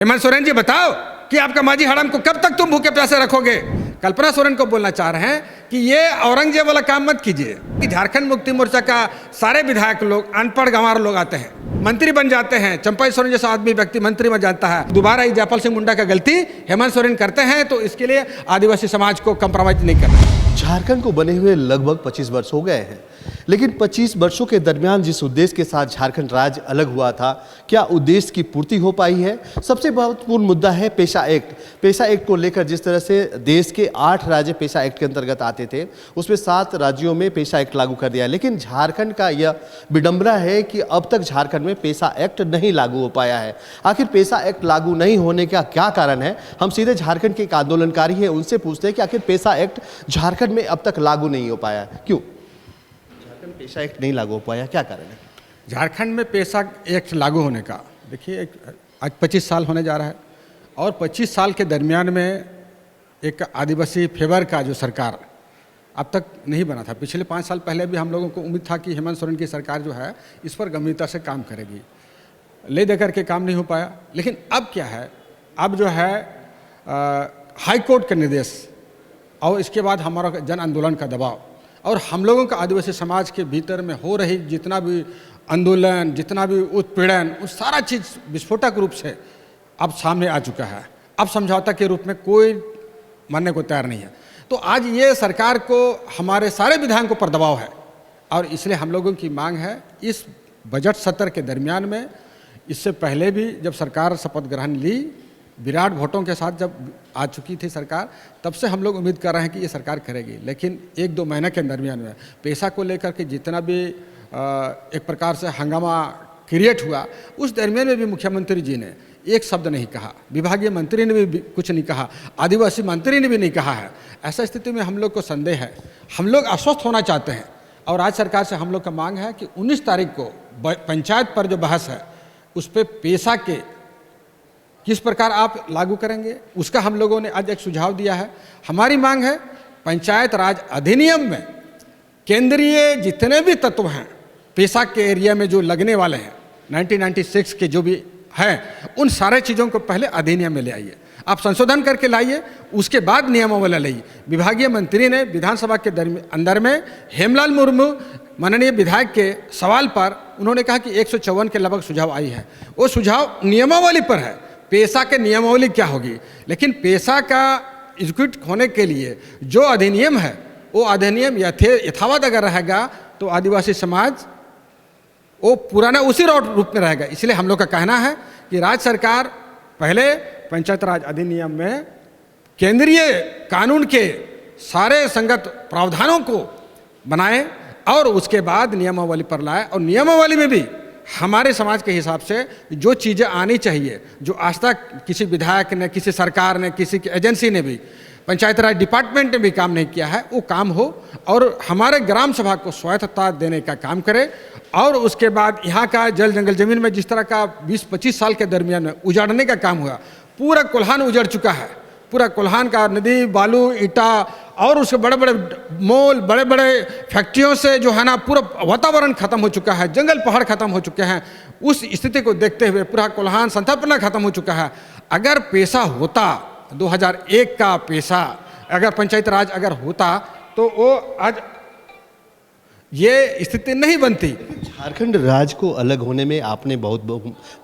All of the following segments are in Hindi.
हेमंत सोरेन जी बताओ कि आपका माजी हड़म को कब तक तुम भूखे प्यासे रखोगे। कल्पना सोरेन को बोलना चाह रहे हैं कि ये औरंगजेब वाला काम मत कीजिए कि झारखंड मुक्ति मोर्चा का सारे विधायक लोग अनपढ़ गंवार लोग आते हैं, मंत्री बन जाते हैं। चंपा सोरेन जैसा आदमी व्यक्ति मंत्री बन जाता है। दोबारा ही जयपाल सिंह मुंडा का गलती हेमंत सोरेन करते हैं, तो इसके लिए आदिवासी समाज को कंप्रोमाइज नहीं करना। झारखंड को बने हुए लगभग 25 वर्ष हो गए हैं, लेकिन 25 वर्षों के दरमियान जिस उद्देश्य के साथ झारखंड राज्य अलग हुआ था, क्या उद्देश्य की पूर्ति हो पाई है? सबसे महत्वपूर्ण मुद्दा है पेशा एक्ट। पेशा एक्ट को लेकर जिस तरह से देश के 8 राज्य पेशा एक्ट के अंतर्गत आते थे, उसमें 7 राज्यों में पेशा एक्ट लागू कर दिया। लेकिन झारखंड का यह विडंबना है कि अब तक झारखंड में पेशा एक्ट नहीं लागू हो पाया है। आखिर पेशा एक्ट लागू नहीं होने का क्या कारण है? हम सीधे झारखंड के एक आंदोलनकारी हैं, उनसे पूछते हैं कि आखिर पेशा एक्ट झारखंड में अब तक लागू नहीं हो पाया, क्यों? पेशा एक्ट नहीं लागू हो पाया, क्या कारण है? झारखंड में पेशा एक्ट लागू होने का, देखिए आज 25 साल होने जा रहा है और 25 साल के दरमियान में एक आदिवासी फेवर का जो सरकार अब तक नहीं बना था। पिछले 5 साल पहले भी हम लोगों को उम्मीद था कि हेमंत सोरेन की सरकार जो है इस पर गंभीरता से काम करेगी, ले दे करके काम नहीं हो पाया। लेकिन अब क्या है, अब जो है हाई कोर्ट का निर्देश और इसके बाद हमारा जन आंदोलन का दबाव और हम लोगों का आदिवासी समाज के भीतर में हो रही जितना भी आंदोलन, जितना भी उत्पीड़न, उस सारा चीज़ विस्फोटक रूप से अब सामने आ चुका है। अब समझौता के रूप में कोई मानने को तैयार नहीं है। तो आज ये सरकार को, हमारे सारे विधायकों पर दबाव है और इसलिए हम लोगों की मांग है इस बजट सत्र के दरमियान में, इससे पहले भी जब सरकार शपथ ग्रहण ली, विराट वोटों के साथ जब आ चुकी थी सरकार, तब से हम लोग उम्मीद कर रहे हैं कि ये सरकार करेगी। लेकिन 1-2 महीने के दरमियान में पैसा को लेकर के जितना भी एक प्रकार से हंगामा क्रिएट हुआ, उस दरमियान में भी मुख्यमंत्री जी ने एक शब्द नहीं कहा, विभागीय मंत्री ने भी कुछ नहीं कहा, आदिवासी मंत्री ने भी नहीं कहा है। ऐसा स्थिति में हम लोग को संदेह है, हम लोग आश्वस्त होना चाहते हैं और आज सरकार से हम लोग का मांग है कि 19 तारीख को पंचायत पर जो बहस है उस पर पेशा के किस प्रकार आप लागू करेंगे, उसका हम लोगों ने आज एक सुझाव दिया है। हमारी मांग है पंचायत राज अधिनियम में केंद्रीय जितने भी तत्व हैं पेशा के एरिया में जो लगने वाले हैं 1996 के जो भी हैं, उन सारे चीज़ों को पहले अधिनियम में ले आइए, आप संशोधन करके लाइए, उसके बाद नियमावली लाइए। विभागीय मंत्री ने विधानसभा के अंदर में हेमलाल मुर्मू माननीय विधायक के सवाल पर उन्होंने कहा कि 154 के लगभग सुझाव आई है, वो सुझाव नियमावली पर है, पेशा के नियमावली क्या होगी। लेकिन पेशा का एग्जीक्यूट होने के लिए जो अधिनियम है वो अधिनियम यथावत अगर रहेगा तो आदिवासी समाज वो पुराना उसी रूप में रहेगा। इसलिए हम लोग का कहना है कि राज्य सरकार पहले पंचायत राज अधिनियम में केंद्रीय कानून के सारे संगत प्रावधानों को बनाए और उसके बाद नियमावली पर लाए और नियमावली में भी हमारे समाज के हिसाब से जो चीज़ें आनी चाहिए, जो आज तक किसी विधायक ने, किसी सरकार ने, किसी की एजेंसी ने भी, पंचायत राज डिपार्टमेंट ने भी काम नहीं किया है, वो काम हो और हमारे ग्राम सभा को स्वायत्तता देने का काम करे। और उसके बाद यहाँ का जल जंगल जमीन में जिस तरह का 20-25 साल के दरमियान में उजाड़ने का काम हुआ, पूरा कोल्हान उजड़ चुका है, पूरा कोल्हान का नदी, बालू, ईटा और उसके बड़े बड़े मॉल, बड़े बड़े फैक्ट्रियों से जो है ना पूरा वातावरण खत्म हो चुका है, जंगल पहाड़ खत्म हो चुके हैं। उस स्थिति को देखते हुए पूरा कोल्हान संथापना खत्म हो चुका है। अगर पेशा होता 2001 का पेशा, अगर पंचायत राज अगर होता तो वो आज ये स्थिति नहीं बनती। झारखंड राज्य को अलग होने में आपने बहुत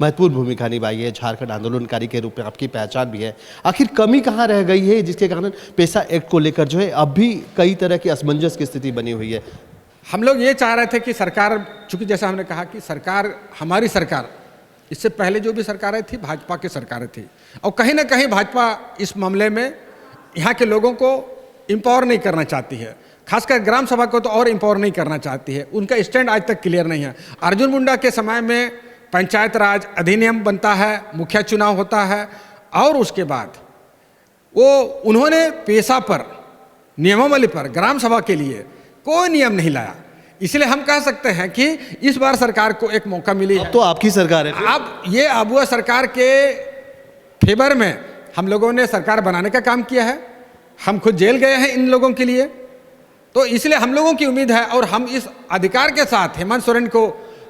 महत्वपूर्ण भूमिका निभाई है, झारखंड आंदोलनकारी के रूप में आपकी पहचान भी है। आखिर कमी कहाँ रह गई है जिसके कारण पेशा एक्ट को लेकर जो है अब भी कई तरह की असमंजस की स्थिति बनी हुई है? हम लोग ये चाह रहे थे कि सरकार, चूँकि जैसा हमने कहा कि सरकार, हमारी सरकार, इससे पहले जो भी सरकारें थी भाजपा की सरकारें थी और कहीं ना कहीं भाजपा इस मामले में यहाँ के लोगों को एम्पावर नहीं करना चाहती है, खासकर ग्राम सभा को तो और एम्पावर नहीं करना चाहती है। उनका स्टैंड आज तक क्लियर नहीं है। अर्जुन मुंडा के समय में पंचायत राज अधिनियम बनता है, मुखिया चुनाव होता है और उसके बाद वो उन्होंने पेशा पर, नियमावली पर, ग्राम सभा के लिए कोई नियम नहीं लाया। इसलिए हम कह सकते हैं कि इस बार सरकार को एक मौका मिली है। तो आपकी सरकार है, अब ये अबुआ सरकार के फेवर में हम लोगों ने सरकार बनाने का काम किया है, हम खुद जेल गए हैं इन लोगों के लिए, तो इसलिए हम लोगों की उम्मीद है और हम इस अधिकार के साथ हेमंत सोरेन को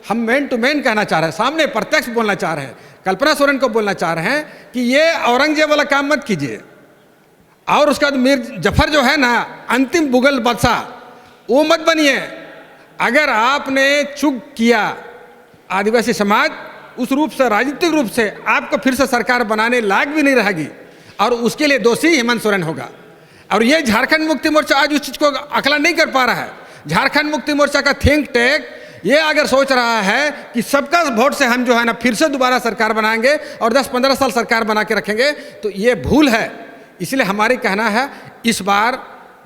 हम मैन टू मैन कहना चाह रहे हैं, सामने प्रत्यक्ष बोलना चाह रहे हैं कल्पना सोरेन को बोलना चाह रहे हैं कि ये औरंगजेब वाला काम मत कीजिए। और उसके बाद मीर जफर जो है ना, अंतिम मुगल बादशाह, वो मत बनिए। अगर आपने चूक किया, आदिवासी समाज उस रूप से, राजनीतिक रूप से आपको फिर से सरकार बनाने लायक भी नहीं रहेगी, और उसके लिए दोषी हेमंत सोरेन होगा। और ये झारखंड मुक्ति मोर्चा आज उस चीज़ को आकलन नहीं कर पा रहा है। झारखंड मुक्ति मोर्चा का थिंक टैंक ये अगर सोच रहा है कि सबका वोट से हम जो है ना फिर से दोबारा सरकार बनाएंगे और 10-15 साल सरकार बना के रखेंगे, तो ये भूल है। इसलिए हमारी कहना है, इस बार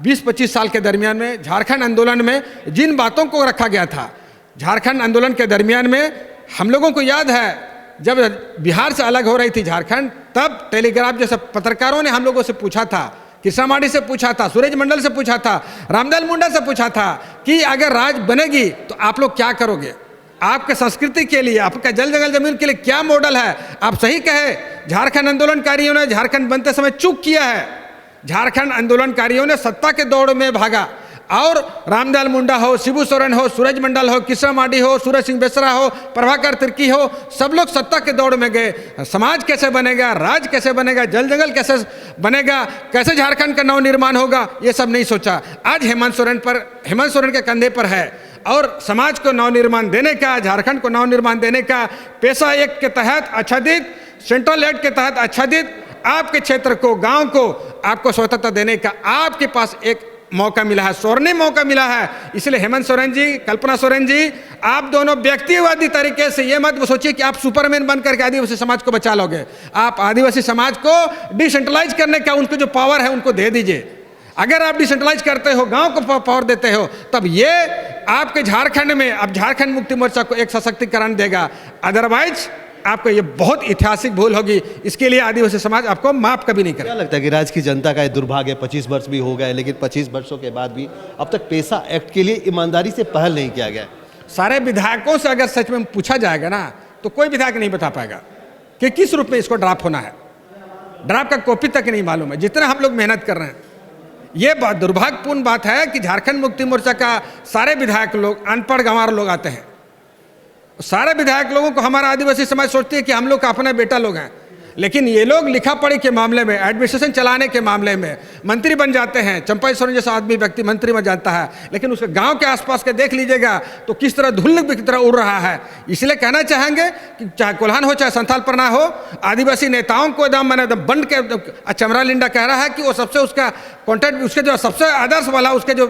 20-25 साल के दरमियान में झारखंड आंदोलन में जिन बातों को रखा गया था, झारखंड आंदोलन के दरमियान में हम लोगों को याद है जब बिहार से अलग हो रही थी झारखंड, तब टेलीग्राफ जैसे पत्रकारों ने हम लोगों से पूछा था, कृष्णा माडी से पूछा था, सूरज मंडल से पूछा था, रामदयाल मुंडा से पूछा था कि अगर राज बनेगी तो आप लोग क्या करोगे, आपके संस्कृति के लिए, आपका जल जंगल जमीन के लिए क्या मॉडल है। आप सही कहे, झारखंड आंदोलनकारियों ने झारखंड बनते समय चूक किया है। झारखंड आंदोलनकारियों ने सत्ता के दौड़ में भागा, और रामदयाल मुंडा हो, शिबू सोरेन हो, सूरज मंडल हो, कृष्णा माडी हो, सूरज सिंह बेसरा हो, प्रभाकर तिर्की हो, सब लोग सत्ता के दौड़ में गए। समाज कैसे बनेगा, राज कैसे बनेगा, जल जंगल कैसे बनेगा, कैसे झारखंड का नवनिर्माण होगा, ये सब नहीं सोचा। आज हेमंत सोरेन के कंधे पर है, और समाज को नवनिर्माण देने का, झारखंड को नवनिर्माण देने का, पेशा एक्ट के तहत आच्छादित, सेंट्रल एक्ट के तहत आच्छादित आपके क्षेत्र को, गांव को आपको स्वतंत्रता देने का आपके पास एक मौका मिला है, स्वर्णिम मौका मिला है। इसलिए हेमंत सोरेन जी, कल्पना सोरेन जी, आप दोनों व्यक्तिवादी तरीके से ये मत सोचिए कि आप सुपरमैन बनकर के आदिवासी समाज को बचा लोगे। आप आदिवासी समाज को डिसेंट्रलाइज करने का उनको जो पावर है उनको दे दीजिए। अगर आप डिसेंट्रलाइज करते हो, गांव को पावर देते हो, तब ये आपके झारखंड में अब झारखंड मुक्ति मोर्चा को एक सशक्तिकरण देगा। अदरवाइज आपको ये बहुत ऐतिहासिक भूल होगी। इसके लिए आदिवासी समाज आपको माफ कभी नहीं करेगा। क्या लगता है कि राज्य की जनता का ये दुर्भाग्य, 25 वर्ष भी हो गए, लेकिन 25 वर्षों के बाद भी अब तक पेशा एक्ट के लिए ईमानदारी से पहल नहीं किया गया? सारे विधायकों से अगर सच में पूछा जाएगा ना, तो कोई विधायक नहीं बता पाएगा कि किस रूप में इसको ड्राफ्ट होना है। ड्राफ्ट का कॉपी तक नहीं मालूम है, जितना हम लोग मेहनत कर रहे हैं। ये दुर्भाग्यपूर्ण बात है कि झारखंड मुक्ति मोर्चा का सारे विधायक लोग अनपढ़ गंवार लोग आते हैं। सारे विधायक लोगों को हमारा आदिवासी समाज सोचती है कि हम लोग का अपना बेटा लोग हैं, लेकिन ये लोग लिखा पढ़ी के मामले में, एडमिनिस्ट्रेशन चलाने के मामले में मंत्री बन जाते हैं। चंपाई सोरेन जैसा आदमी व्यक्ति मंत्री बन जाता है, लेकिन उसके गांव के आसपास के देख लीजिएगा तो किस तरह धुल्लक की तरह उड़ रहा है। इसलिए कहना चाहेंगे कि चाहे कोल्हान हो चाहे संथाल परना हो, आदिवासी नेताओं को एकदम मैंने बंद के चमरा लिंडा कह रहा है कि वो सबसे उसका कॉन्टेक्ट, उसके जो सबसे आदर्श वाला उसके जो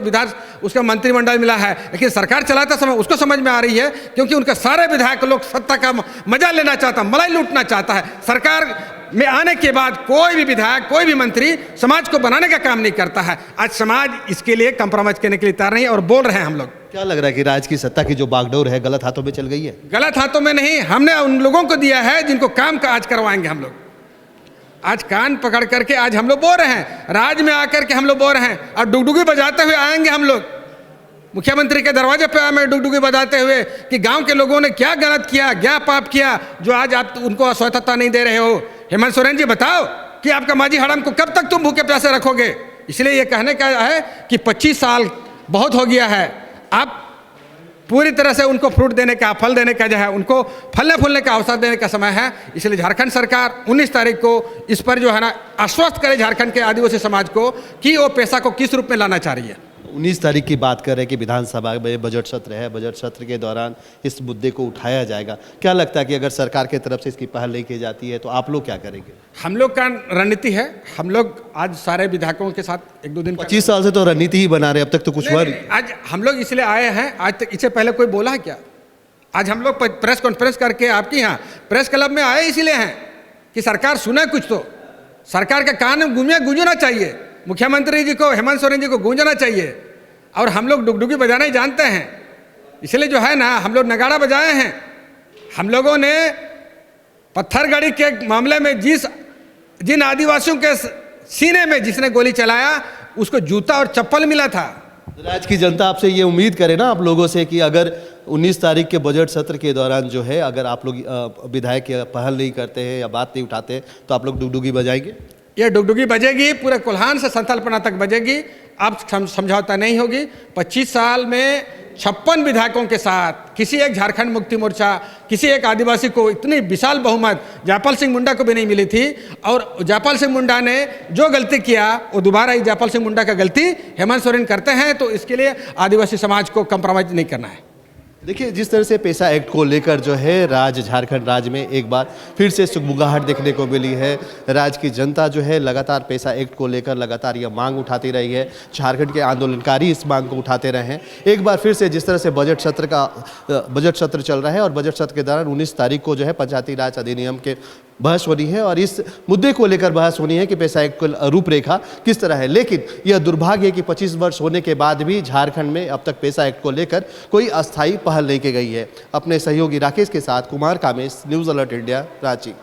उसका मंत्रिमंडल मिला है, लेकिन सरकार चलाते समय उसको समझ में आ रही है, क्योंकि उनके सारे विधायक लोग सत्ता का मजा लेना चाहता, मलाई लूटना चाहता है। सरकार में आने के बाद कोई भी विधायक, कोई भी मंत्री समाज को बनाने का काम नहीं करता है। आज समाज इसके लिए कंप्रोमाइज करने के लिए तैयार नहीं है, और बोल रहे हैं हम लोग। क्या लग रहा है कि राज्य की सत्ता की जो बागडोर है गलत हाथों में चल गई है? गलत हाथों में नहीं, हमने उन लोगों को दिया है जिनको काम का आज करवाएंगे हम लोग। आज कान पकड़ करके आज हम लोग बोल रहे हैं, राज में आकर के हम लोग बोल रहे हैं, और डुगडुगी बजाते हुए आएंगे हम लोग। मुख्यमंत्री के दरवाजे पे आए डुगडुगी बजाते हुए कि गांव के लोगों ने क्या गलत किया, क्या पाप किया, जो आज आप उनको स्वतंत्रता नहीं दे रहे हो। हेमंत सोरेन जी बताओ कि आपका माझी हड़म को कब तक तुम भूखे प्यासे रखोगे। इसलिए ये कहने का है कि 25 साल बहुत हो गया है, आप पूरी तरह से उनको फ्रूट देने का, फल देने का जो है, उनको फलने फूलने का अवसर देने का समय है। इसलिए झारखंड सरकार 19 तारीख को इस पर जो है ना आश्वस्त करे झारखंड के आदिवासी समाज को कि वो पैसा को किस रूप में लाना चाह रही है। 19 तारीख की बात कर रहे हैं कि विधानसभा में बजट सत्र है, बजट सत्र के दौरान इस मुद्दे को उठाया जाएगा। क्या लगता है कि अगर सरकार की तरफ से इसकी पहल नहीं की जाती है तो आप लोग क्या करेंगे? हम लोग का रणनीति है, हम लोग आज सारे विधायकों के साथ 1-2 दिन 25 साल से तो रणनीति ही बना रहे, अब तक तो कुछ हुआ नहीं। आज हम लोग इसलिए आए हैं, आज तक इससे पहले कोई बोला है क्या? आज हम लोग प्रेस कॉन्फ्रेंस करके आपके यहाँ प्रेस क्लब में आए इसलिए हैं कि सरकार सुने कुछ, तो सरकार के कान में गूंजना चाहिए, मुख्यमंत्री जी को, हेमंत सोरेन जी को गूंजना चाहिए। और हम लोग डुगडुगी बजाना ही जानते हैं, इसलिए जो है ना हम लोग नगाड़ा बजाए हैं। हम लोगों ने पत्थरगढ़ी के मामले में जिन आदिवासियों के सीने में जिसने गोली चलाया उसको जूता और चप्पल मिला था। राज्य की जनता आपसे ये उम्मीद करे ना आप लोगों से कि अगर 19 तारीख के बजट सत्र के दौरान जो है, अगर आप लोग विधायक पहल नहीं करते हैं या बात नहीं उठाते हैं तो आप लोग डुगडुगी बजाएंगे? ये डुगडुगी बजेगी, पूरे कोल्हान से संथालपना तक बजेगी। आप समझौता नहीं होगी। 25 साल में 56 विधायकों के साथ किसी एक झारखंड मुक्ति मोर्चा, किसी एक आदिवासी को इतनी विशाल बहुमत जयपाल सिंह मुंडा को भी नहीं मिली थी। और जयपाल सिंह मुंडा ने जो गलती किया वो दोबारा ही जयपाल सिंह मुंडा का गलती हेमंत सोरेन करते हैं, तो इसके लिए आदिवासी समाज को कंप्रोमाइज नहीं करना है। देखिए, जिस तरह से पेशा एक्ट को लेकर जो है झारखंड राज्य में एक बार फिर से सुगबुगाहट देखने को मिली है। राज्य की जनता जो है लगातार पेशा एक्ट को लेकर लगातार यह मांग उठाती रही है। झारखंड के आंदोलनकारी इस मांग को उठाते रहे हैं। एक बार फिर से जिस तरह से बजट सत्र चल रहा है और बजट सत्र के दौरान 19 तारीख को जो है पंचायती राज अधिनियम के बहस होनी है और इस मुद्दे को लेकर बहस होनी है कि पेशा एक्ट की रूपरेखा किस तरह है। लेकिन यह दुर्भाग्य है कि 25 वर्ष होने के बाद भी झारखंड में अब तक पेशा एक्ट को लेकर कोई अस्थायी पहल नहीं की गई है। अपने सहयोगी राकेश के साथ Kumar Kamesh, news alert India, Ranchi.